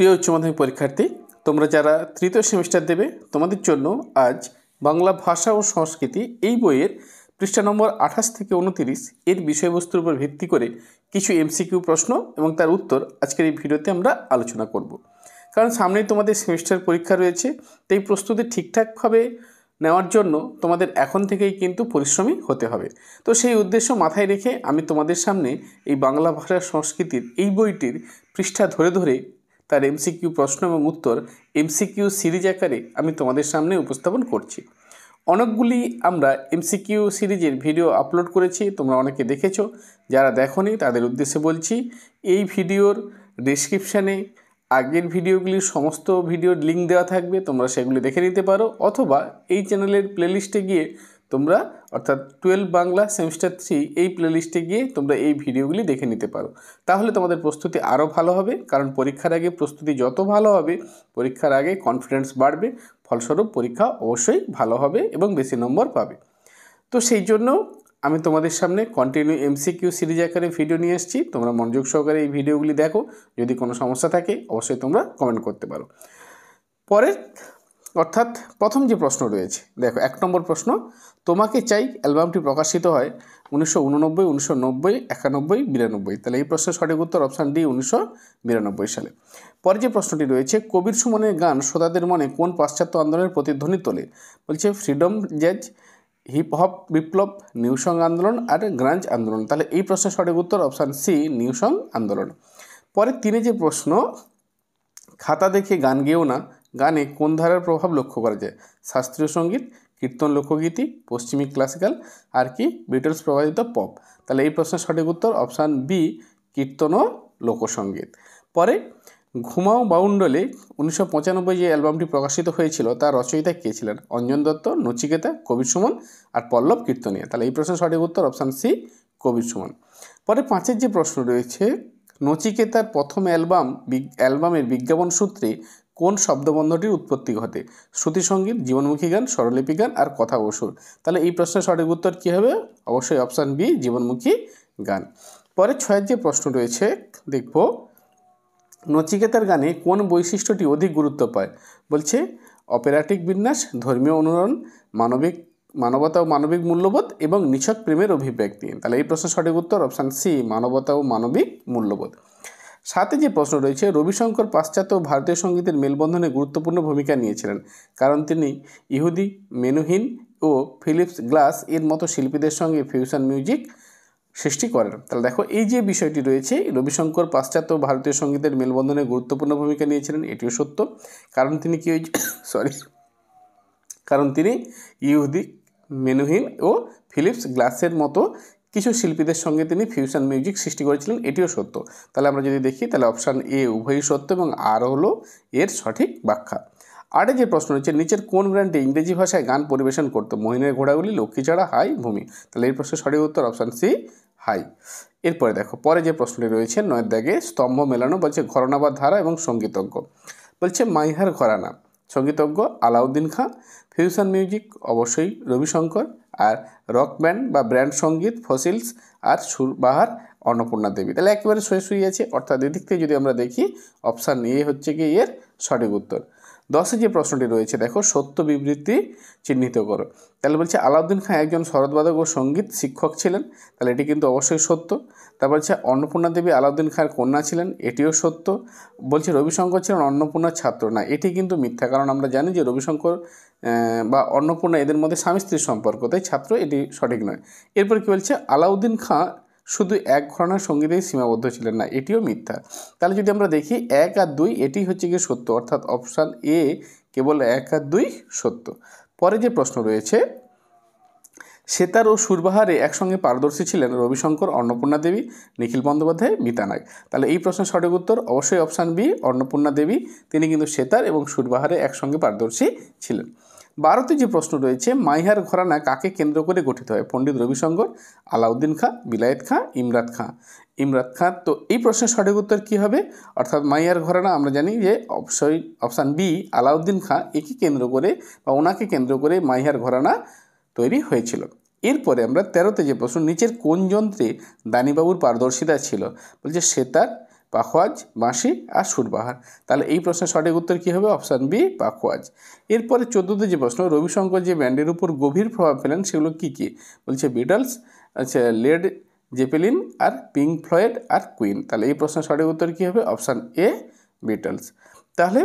প্রিয় উচ্চ মাধ্যমিক পরীক্ষার্থী, তোমরা যারা তৃতীয় সেমিস্টার দেবে তোমাদের জন্য আজ বাংলা ভাষা ও সংস্কৃতি এই বইয়ের পৃষ্ঠা নম্বর 28 থেকে 29 এর বিষয়বস্তুর উপর ভিত্তি করে কিছু এমসিকিউ প্রশ্ন এবং তার উত্তর আজকের এই ভিডিওতে আমরা আলোচনা করব। কারণ সামনেই তোমাদের সেমিস্টার পরীক্ষা রয়েছে, তাই প্রস্তুতি ঠিকঠাকভাবে নেওয়ার জন্য তোমাদের এখন থেকেই কিন্তু পরিশ্রমী হতে হবে। তো সেই উদ্দেশ্য মাথায় রেখে আমি তোমাদের সামনে এই বাংলা ভাষা সংস্কৃতির এই বইটির পৃষ্ঠা ধরে ধরে তার এমসিকিউ প্রশ্ন এবং উত্তর এমসিকিউ সিরিজ আকারে আমি তোমাদের সামনে উপস্থাপন করছি। অনেকগুলি আমরা এমসিকিউ সিরিজের ভিডিও আপলোড করেছি, তোমরা অনেকে দেখেছো। যারা দেখোনি তাদের উদ্দেশ্যে বলছি, এই ভিডিওর ডেসক্রিপশানে আগের ভিডিওগুলির সমস্ত ভিডিওর লিঙ্ক দেওয়া থাকবে, তোমরা সেগুলি দেখে নিতে পারো, অথবা এই চ্যানেলের প্লেলিস্টে গিয়ে তোমরা অর্থাৎ 12 বাংলা সেমিস্টার 3 এই প্লেলিস্টে গিয়ে তোমরা এই ভিডিওগুলি দেখে নিতে পারো। তাহলে তোমাদের প্রস্তুতি আরও ভালো হবে, কারণ পরীক্ষার আগে প্রস্তুতি যত ভালো হবে পরীক্ষার আগে কনফিডেন্স বাড়বে, ফলস্বরূপ পরীক্ষা অবশ্যই ভালো হবে এবং বেশি নম্বর পাবে। তো সেই জন্য আমি তোমাদের সামনে কন্টিনিউ এমসিকিউ সিরিজ আকারে ভিডিও নিয়ে এসেছি। তোমরা মনোযোগ সহকারে এই ভিডিওগুলি দেখো, যদি কোনো সমস্যা থাকে অবশ্যই তোমরা কমেন্ট করতে পারো। পরের অর্থাৎ প্রথম যে প্রশ্ন রয়েছে, দেখো 1 নম্বর প্রশ্ন, তোমাকে চাই অ্যালবামটি প্রকাশিত হয় 1989, 1990, 91, 92। তাহলে এই প্রশ্নের সঠিক উত্তর অপশান ডি, 1992 সালে। পরে যে প্রশ্নটি রয়েছে, কবির সুমনের গান শ্রোতাদের মনে কোন পাশ্চাত্য আন্দোলনের প্রতিধ্বনি তোলে? বলছে ফ্রিডম জ্যাজ, হিপ হপ বিপ্লব, নিউ সং আন্দোলন আর গ্রাঞ্জ আন্দোলন। তাহলে এই প্রশ্নের সঠিক উত্তর অপশান সি, নিউ সং আন্দোলন। পরে 3 যে প্রশ্ন, খাতা দেখে গান গেও না গানে কোন ধারার প্রভাব লক্ষ্য করা যায়? শাস্ত্রীয় সঙ্গীত, কীর্তন লোকগীতি, পশ্চিমী ক্লাসিক্যাল আর কি বিটলস প্রভাবিত পপ। তাহলে এই প্রশ্নের সঠিক উত্তর অপশান বি, কীর্তন ও লোকসঙ্গীত। পরে ঘুমাও বাউন্ডলে 1995 যে অ্যালবামটি প্রকাশিত হয়েছিল তার রচয়িতা কে ছিলেন? অঞ্জন দত্ত, নচিকেতা, কবির সুমন আর পল্লব কীর্তনিয়া। তাহলে এই প্রশ্নের সঠিক উত্তর অপশান সি, কবির সুমন। পরে 5 যে প্রশ্ন রয়েছে, নচিকেতার প্রথম অ্যালবামের বিজ্ঞাপন সূত্রে কোন শব্দবন্ধটির উৎপত্তি ঘটে? শ্রুতিসঙ্গীত, জীবনমুখী গান, স্বরলিপি গান আর কথা ও সুর। তাহলে এই প্রশ্নের সঠিক উত্তর কী হবে? অবশ্যই অপশান বি, জীবনমুখী গান। পরে 6 যে প্রশ্ন রয়েছে, দেখব নচিকেতার গানে কোন বৈশিষ্ট্যটি অধিক গুরুত্ব পায়? বলছে অপেরাটিক বিন্যাস, ধর্মীয় অনুরণন, মানবতা ও মানবিক মূল্যবোধ এবং নিছক প্রেমের অভিব্যক্তি। তাহলে এই প্রশ্নের সঠিক উত্তর অপশান সি, মানবতা ও মানবিক মূল্যবোধ। 7 যে প্রশ্ন রয়েছে, রবিশঙ্কর পাশ্চাত্য ও ভারতীয় সঙ্গীতের মেলবন্ধনে গুরুত্বপূর্ণ ভূমিকা নিয়েছিলেন, কারণ তিনি ইহুদি, মেনুহিন ও ফিলিপস গ্লাস এর মতো শিল্পীদের সঙ্গে ফিউশন মিউজিক সৃষ্টি করেন। তাহলে দেখো এই যে বিষয়টি রয়েছে, রবিশঙ্কর পাশ্চাত্য ও ভারতীয় সঙ্গীতের মেলবন্ধনে গুরুত্বপূর্ণ ভূমিকা নিয়েছিলেন, এটিও সত্য। কারণ তিনি কি কারণ তিনি ইহুদি, মেনুহিন ও ফিলিপস গ্লাসের মতো কিছু শিল্পীদের সঙ্গে তিনি ফিউশন মিউজিক সৃষ্টি করেছিলেন, এটিও সত্য। তাহলে আমরা যদি দেখি তাহলে অপশান এ উভয়ই সত্য এবং আর হলো এর সঠিক ব্যাখ্যা। 8 যে প্রশ্ন রয়েছে, নিচের কোন ব্র্যান্ডে ইংরেজি ভাষায় গান পরিবেশন করতো? মহিনের ঘোড়াগুলি, লক্ষ্মীছাড়া, হাই, ভূমি। তাহলে এই প্রশ্নের সঠিক উত্তর অপশান সি, হাই। এরপরে দেখো পরে যে প্রশ্নটি রয়েছে 9 দাগে, স্তম্ভ মেলানো, বলছে ঘরানা বা ধারা এবং সঙ্গীতজ্ঞ। বলছে মাইহার ঘরানা, সঙ্গীতজ্ঞ আলাউদ্দিন খাঁ, ফিউশন মিউজিক অবশ্যই রবিশঙ্কর, আর রক ব্যান্ড বা ব্র্যান্ড সঙ্গীত ফসিলস, আর সুরবাহার অন্নপূর্ণা দেবী। তাহলে একেবারে শুয়ে আছে, অর্থাৎ এদিক থেকে যদি আমরা দেখি অপশান এ হচ্ছে কি এর সঠিক উত্তর। 10 যে প্রশ্নটি রয়েছে, দেখো সত্য বিবৃতি চিহ্নিত করো। তাহলে বলছে আলাউদ্দিন খাঁ একজন শরৎবাদক ও সঙ্গীত শিক্ষক ছিলেন, তাহলে এটি কিন্তু অবশ্যই সত্য। তারপর হচ্ছে অন্নপূর্ণা দেবী আলাউদ্দিন খাঁর কন্যা ছিলেন, এটিও সত্য। বলছে রবিশঙ্কর ছিলেন অন্নপূর্ণার ছাত্র, না এটি কিন্তু মিথ্যা, কারণ আমরা জানি যে রবিশঙ্কর বা অন্নপূর্ণা এদের মধ্যে স্বামী স্ত্রীর সম্পর্ক, তাই ছাত্র এটি সঠিক নয়। এরপর কি বলছে আলাউদ্দিন খাঁ শুধু এক ঘরানার সঙ্গীতেই সীমাবদ্ধ ছিলেন, না এটিও মিথ্যা। তাহলে যদি আমরা দেখি 1 আর 2 এটি হচ্ছে গিয়ে সত্য, অর্থাৎ অপশান এ কেবল 1 আর 2 সত্য। পরে যে প্রশ্ন রয়েছে, সেতার ও সুরবাহারে একসঙ্গে পারদর্শী ছিলেন রবিশঙ্কর, অন্নপূর্ণা দেবী, নিখিল বন্দ্যোপাধ্যায়, মিতা নাগ। তাহলে এই প্রশ্নের সঠিক উত্তর অবশ্যই অপশান বি, অন্নপূর্ণা দেবী, তিনি কিন্তু সেতার এবং সুরবাহারে একসঙ্গে পারদর্শী ছিলেন। 12তে যে প্রশ্ন রয়েছে, মাইহার ঘরানা কাকে কেন্দ্র করে গঠিত হয়? পণ্ডিত রবিশঙ্কর, আলাউদ্দিন খাঁ, বিলায়েত খাঁ, ইমরাত খাঁ। তো এই প্রশ্নের সঠিক উত্তর কী হবে? অর্থাৎ মাইহার ঘরানা আমরা জানি যে অবশ্যই অপশান বি, আলাউদ্দিন খাঁ একে কেন্দ্র করে বা ওনাকে কেন্দ্র করে মাইহার ঘরানা তৈরি হয়েছিল। এরপরে আমরা 13তে যে প্রশ্ন, নিচের কোন যন্ত্রে দানিবাবুর পারদর্শিতা ছিল? বলছে সেতার, পাখোয়াজ, বাঁশি আর সুরবাহার। তাহলে এই প্রশ্নের সঠিক উত্তর কী হবে? অপশান বি, পাখোয়াজ। এরপরে 14তে যে প্রশ্ন, রবিশঙ্কর যে ব্যান্ডের উপর গভীর প্রভাব ফেলেন সেগুলো কী কী? বলছে বিটলস, আচ্ছা লেড জেপেলিন আর পিঙ্ক ফ্লয়েড আর কুইন। তাহলে এই প্রশ্নের সঠিক উত্তর কী হবে? Option A, Beatles. তাহলে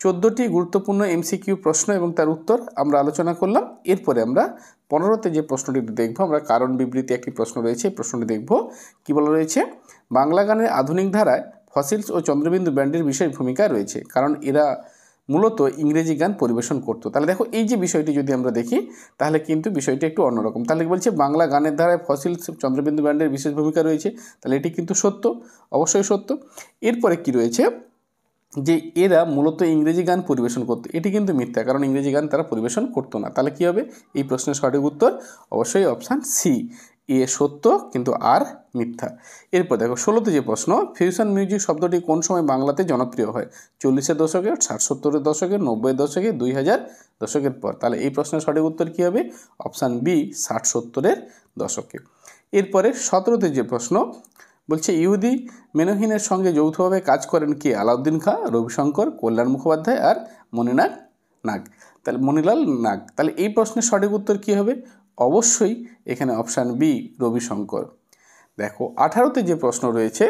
14টি গুরুত্বপূর্ণ এমসিকিউ প্রশ্ন এবং তার উত্তর আমরা আলোচনা করলাম। এরপরে আমরা 15তে যে প্রশ্নটি দেখব, আমরা কারণ বিবৃতি একটি প্রশ্ন রয়েছে, এই প্রশ্নটি দেখব। কী বলা রয়েছে? বাংলা গানের আধুনিক ধারায় ফসিলস ও চন্দ্রবিন্দু ব্যান্ডের বিশেষ ভূমিকা রয়েছে, কারণ এরা মূলত ইংরেজি গান পরিবেশন করতো। তাহলে দেখো এই যে বিষয়টি যদি আমরা দেখি তাহলে কিন্তু বিষয়টি একটু অন্যরকম। তাহলে বলছে বাংলা গানের ধারায় ফসিলস চন্দ্রবিন্দু ব্যান্ডের বিশেষ ভূমিকা রয়েছে, তাহলে এটি কিন্তু সত্য, অবশ্যই সত্য। এরপরে কি রয়েছে? যে এরা মূলত ইংরেজি গান পরিবেশন করতো, এটি কিন্তু মিথ্যা, কারণ ইংরেজি গান তারা পরিবেশন করতো না। তাহলে কী হবে? এই প্রশ্নের সঠিক উত্তর অবশ্যই অপশান সি, এ সত্য কিন্তু আর মিথ্যা। এরপর দেখো 16তে যে প্রশ্ন, ফিউশন মিউজিক শব্দটি কোন সময় বাংলাতে জনপ্রিয় হয়? 40-এর দশকে, 60-70-এর দশকে, 90-এর দশকে, 2000 দশকের পর। তাহলে এই প্রশ্নের সঠিক উত্তর কী হবে? অপশান বি, 60-70-এর দশকে। এরপরে 17তে যে প্রশ্ন বলছে, ইহুদি মেনহিনের সঙ্গে যৌথভাবে কাজ করেন কে? আলাউদ্দিন খাঁ, রবিশঙ্কর, কল্যাণ মুখোপাধ্যায় আর মণিলাল নাগ। তাহলে মণিলাল নাগ। তাহলে এই প্রশ্নের সঠিক উত্তর কী হবে? অবশ্যই এখানে অপশান বি, রবিশঙ্কর। দেখো 18তে যে প্রশ্ন রয়েছে,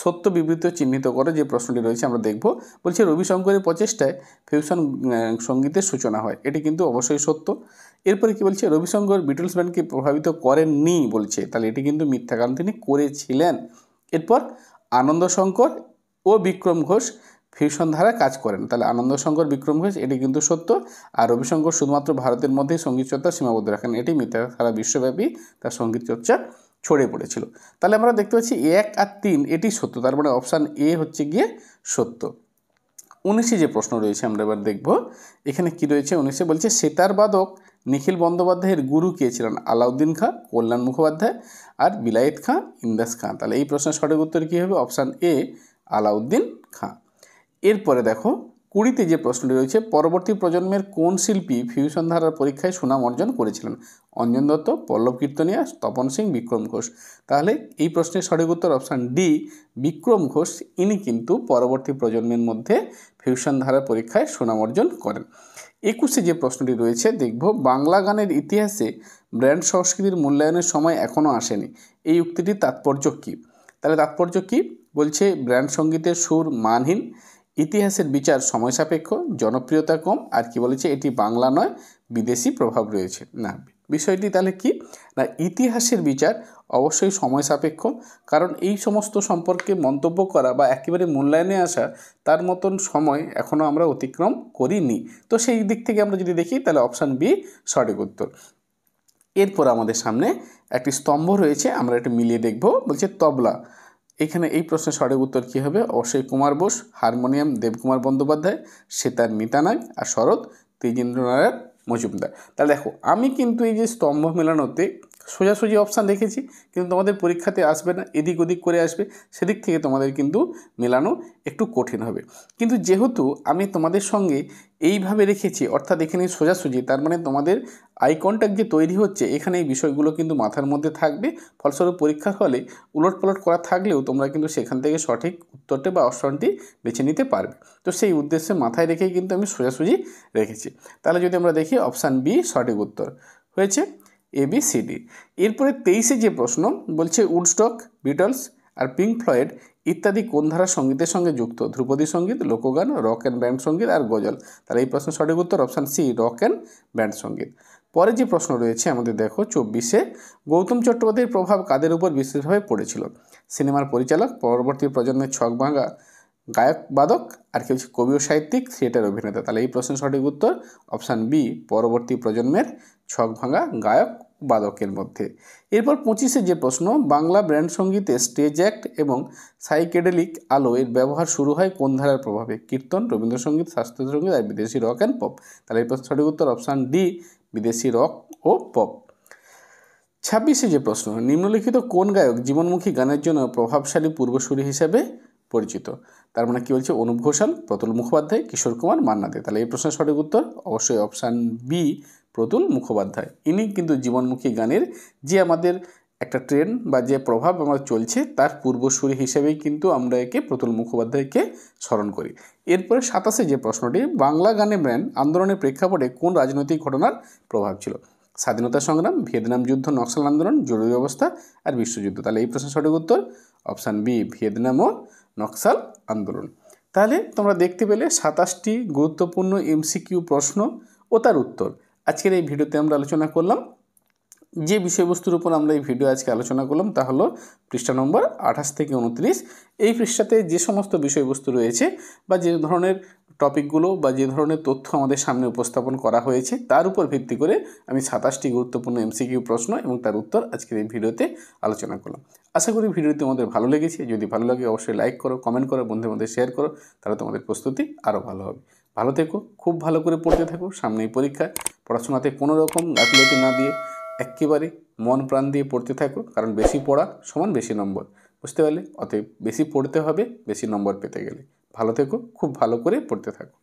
সত্য বিবৃতি চিহ্নিত করে যে প্রশ্নটি রয়েছে আমরা দেখব। বলছে রবিশঙ্করের প্রচেষ্টায় ফিউশন সঙ্গীতের সূচনা হয়, এটি কিন্তু অবশ্যই সত্য। এরপরে কি বলছে? রবিশঙ্কর বিটলস ব্যান্ডকে প্রভাবিত করেননি বলছে, তাহলে এটি কিন্তু মিথ্যা, কারণ তিনি করেছিলেন। এরপর আনন্দশঙ্কর ও বিক্রম ঘোষ ফিউশন ধারা কাজ করেন, তাহলে আনন্দশঙ্কর, বিক্রম ঘোষ এটি কিন্তু সত্য। আর রবিশঙ্কর শুধুমাত্র ভারতের মধ্যেই সঙ্গীত চর্চা সীমাবদ্ধ রাখেন, এটি মিথ্যা, সারা বিশ্বব্যাপী তার সঙ্গীত চর্চা ছড়িয়ে পড়েছিল। তাহলে আমরা দেখতে পাচ্ছি 1 আর 3 এটি সত্য, তার মানে অপশান এ হচ্ছে গিয়ে সত্য। 19-এ যে প্রশ্ন রয়েছে আমরা এবার দেখব। এখানে কি রয়েছে? 19-এ বলছে সেতার বাদক নিখিল বন্দ্যোপাধ্যায়ের গুরু কে ছিলেন? আলাউদ্দিন খাঁ, কল্যাণ মুখোপাধ্যায় আর বিলায়েত খাঁ, ইন্দাস খাঁ। তাহলে এই প্রশ্নের সঠিক উত্তর কী হবে? Option A, Alauddin Khan. এরপরে দেখো 20-তে যে প্রশ্নটি রয়েছে, পরবর্তী প্রজন্মের কোন শিল্পী ফিউশন ধারার পরীক্ষায় সুনাম অর্জন করেছিলেন? অঞ্জন দত্ত, পল্লব কীর্তনিয়া, তপন সিং, বিক্রম ঘোষ। তাহলে এই প্রশ্নের সঠিক উত্তর অপশান ডি, বিক্রম ঘোষ। ইনি কিন্তু পরবর্তী প্রজন্মের মধ্যে ফিউশন ধারার পরীক্ষায় সুনাম অর্জন করেন। 21-এ যে প্রশ্নটি রয়েছে দেখব, বাংলা গানের ইতিহাসে ব্র্যান্ড সংস্কৃতির মূল্যায়নের সময় এখনও আসেনি, এই উক্তিটির তাৎপর্য কী? তাহলে তাৎপর্য কী? বলছে ব্র্যান্ড সঙ্গীতের সুর মানহীন, ইতিহাসের বিচার সময় সাপেক্ষ, জনপ্রিয়তা কম, আর কি বলেছে এটি বাংলা নয় বিদেশি প্রভাব রয়েছে। না, বিষয়টি তাহলে কি না, ইতিহাসের বিচার অবশ্যই সময় সাপেক্ষ, কারণ এই সমস্ত সম্পর্কে মন্তব্য করা বা একেবারে মূল্যায়নে আসা তার মতন সময় এখনও আমরা অতিক্রম করিনি। তো সেই দিক থেকে আমরা যদি দেখি তাহলে অপশান বি সঠিক উত্তর। এরপর আমাদের সামনে একটি স্তম্ভ রয়েছে, আমরা এটা মিলিয়ে দেখব। বলছে তবলা, এখানে এই প্রশ্নের সঠিক উত্তর কী হবে? অবশ্যই কুমার বোস, হারমোনিয়াম দেবকুমার বন্দ্যোপাধ্যায়, সেতার মিতা নাগ আর শরৎ তেজেন্দ্রনারায়ণ মজুমদার। তাহলে দেখো আমি কিন্তু এই যে স্তম্ভ মেলানোতে সোজাসুজি অপশান রেখেছি, কিন্তু তোমাদের পরীক্ষাতে আসবে না, এদিক ওদিক করে আসবে, সেদিক থেকে তোমাদের কিন্তু মেলানো একটু কঠিন হবে। কিন্তু যেহেতু আমি তোমাদের সঙ্গে এইভাবে রেখেছি, অর্থাৎ এখানে সোজাসুজি, তার মানে তোমাদের আই কন্ট্যাক্ট যে তৈরি হচ্ছে, এখানে এই বিষয়গুলো কিন্তু মাথার মধ্যে থাকবে। ফলস্বরূপ পরীক্ষার হলে উলটপালট করা থাকলেও তোমরা কিন্তু সেখান থেকে সঠিক উত্তরটি বা অপশনটি বেছে নিতে পারবে। তো সেই উদ্দেশ্যে মাথায় রেখেই কিন্তু আমি সোজাসুজি রেখেছি। তাহলে যদি আমরা দেখি অপশান বি সঠিক উত্তর হয়েছে, ABCD। এরপরে 23-এ যে প্রশ্ন বলছে, উডস্টক, বিটলস আর পিঙ্ক ফ্লয়েড ইত্যাদি কোন ধারার সঙ্গীতের সঙ্গে যুক্ত? ধ্রুপদী সঙ্গীত, লোকগান, রক অ্যান্ড ব্যান্ড সঙ্গীত আর গজল। তাহলে এই প্রশ্নের সঠিক উত্তর option C, rock and band সঙ্গীত। পরে যে প্রশ্ন রয়েছে আমাদের দেখো 24-এ, গৌতম চট্টোপাধ্যায়ের প্রভাব কাদের উপর বিশেষভাবে পড়েছিল? সিনেমার পরিচালক, পরবর্তী প্রজন্মের ছক ভাঙা গায়ক বাদক আর কি হচ্ছে কবি ও সাহিত্যিক, থিয়েটার অভিনেতা। তাহলে এই প্রশ্নের সঠিক উত্তর অপশান বি, পরবর্তী প্রজন্মের ছক ভাঙা গায়ক বাদকের মধ্যে। এরপর 25-এ যে প্রশ্ন, বাংলা ব্র্যান্ড সঙ্গীতে স্টেজ অ্যাক্ট এবং সাইকেডেলিক আলো এর ব্যবহার শুরু হয় কোন ধারার প্রভাবে? কীর্তন, রবীন্দ্রসঙ্গীত, শাস্ত্রীয় সঙ্গীত আর বিদেশি রক অ্যান্ড পপ। তাহলে এই প্রশ্নের সঠিক উত্তর অপশান ডি, বিদেশি রক ও পপ। 26-এ যে প্রশ্ন, নিম্নলিখিত কোন গায়ক জীবনমুখী গানের জন্য প্রভাবশালী পূর্বসূরি হিসেবে পরিচিত? তার মানে কি বলছে? অনুপ ঘোষাল, প্রতুল মুখোপাধ্যায়, কিশোর কুমার, মান্না দে। তাহলে এই প্রশ্নের সঠিক উত্তর অবশ্যই অপশান বি, প্রতুল মুখোপাধ্যায়। ইনি কিন্তু জীবনমুখী গানের যে আমাদের একটা ট্রেন্ড বা যে প্রভাব আমার চলছে তার পূর্বসূরি হিসেবেই কিন্তু আমরা একে প্রতুল মুখোপাধ্যায়কে স্মরণ করি। এরপরে 27 যে প্রশ্নটি, বাংলা গানে ব্যান্ড আন্দোলনের প্রেক্ষাপটে কোন রাজনৈতিক ঘটনার প্রভাব ছিল? স্বাধীনতা সংগ্রাম, ভিয়েতনাম যুদ্ধ, নক্সাল আন্দোলন, জরুরি অবস্থা আর বিশ্বযুদ্ধ। তাহলে এই প্রশ্নের সঠিক উত্তর অপশান বি, ভিয়েতনাম ও নক্সাল আন্দোলন। তাহলে তোমরা দেখতে পেলে 27টি গুরুত্বপূর্ণ এমসিকিউ প্রশ্ন ও তার উত্তর আজকের এই ভিডিওতে আমরা আলোচনা করলাম। যে বিষয়বস্তুর উপর আমরা এই ভিডিও আজকে আলোচনা করলাম তা হলো পৃষ্ঠা নম্বর 28 থেকে 29। এই পৃষ্ঠাতে যে সমস্ত বিষয়বস্তু রয়েছে বা যে ধরনের টপিকগুলো বা যে ধরনের তথ্য আমাদের সামনে উপস্থাপন করা হয়েছে তার উপর ভিত্তি করে আমি 27টি গুরুত্বপূর্ণ এমসিকিউ প্রশ্ন এবং তার উত্তর আজকের এই ভিডিওতে আলোচনা করলাম। আশা করি ভিডিওটি তোমাদের ভালো লেগেছে। যদি ভালো লাগে অবশ্যই লাইক করো, কমেন্ট করো, বন্ধুদের মধ্যে শেয়ার করো, তাহলে তোমাদের প্রস্তুতি আরও ভালো হবে। ভালো থেকো, খুব ভালো করে পড়তে থাকো। সামনে এই পরীক্ষায় পড়াশোনাতে কোনো রকম গাফিলতি না দিয়ে একেবারে মন প্রাণ দিয়ে পড়তে থাকো, কারণ বেশি পড়া সমান বেশি নম্বর, বুঝতে পারলে? অতএব বেশি পড়তে হবে বেশি নম্বর পেতে গেলে। ভালো থেকো, খুব ভালো করে পড়তে থাকো।